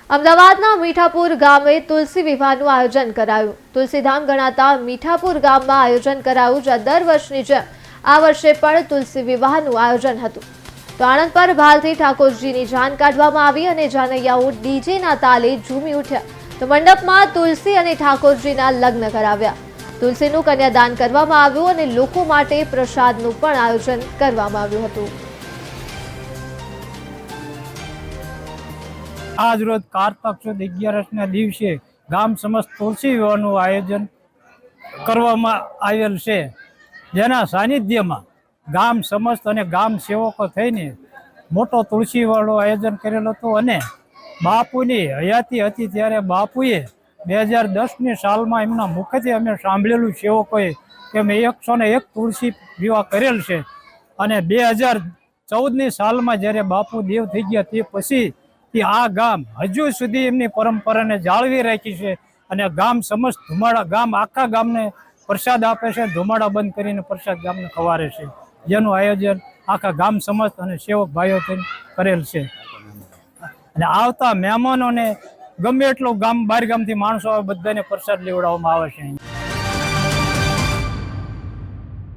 અમદાવાદના મીઠાપુર ગામે તુલસી વિવાહનું આયોજન કરાયું। તુલસીધામ ગણાતા મીઠાપુર ગામમાં આયોજન કરાયું, જ્યાં દર વર્ષની જેમ આ વર્ષે પણ તુલસી વિવાહનું આયોજન હતું। તો આણંદ પર ભાલથી ઠાકોરજીની જાન કાઢવામાં આવી અને જાનૈયાઓ ડીજેના તાલે ઝૂમી ઉઠ્યા। તો મંડપમાં તુલસી અને ઠાકોરજીના લગ્ન કરાવ્યા। તુલસીનું કન્યાદાન કરવામાં આવ્યું અને લોકો માટે પ્રસાદનું પણ આયોજન કરવામાં આવ્યું હતું। आज रोज कार्तक सुद 11 दिवसे गाम समस्त तुलसी विवाहનું आयोजन કરવામાં આવેલ છે, જેના સાનિધ્યમાં ગામ સમસ્ત અને ગામ સેવકો થઈને મોટો તુલસી વિવાહનું આયોજન કરેલ હતું। અને બાપુની હયાતી હતી ત્યારે બાપુએ 2010ની સાલમાં એમના મુખેથી અમે સાંભળેલું સેવકોએ કે મેં 101 તુલસી વિવાહ કરેલ છે। અને 2014ની સાલમાં જ્યારે બાપુ દેવ થઈ ગયા તે પછી આ ગામ હજુ સુધી એમની પરંપરાને જાળવી રાખી છે અને ગામ સમસ્ત ધુમાડા ગામ આખા ગામને પ્રસાદ આપે છે, ધુમાડા બંધ કરીને પ્રસાદ ગામને ખવારે છે, જેનું આયોજન આખા ગામ સમસ્ત અને સેવક ભાઈઓ કરેલ છે। અને આવતા મહેમાનોને ગમે એટલો ગામ બહાર ગામથી માણસો આવે બધાને પ્રસાદ લેવડાવવામાં આવે છે।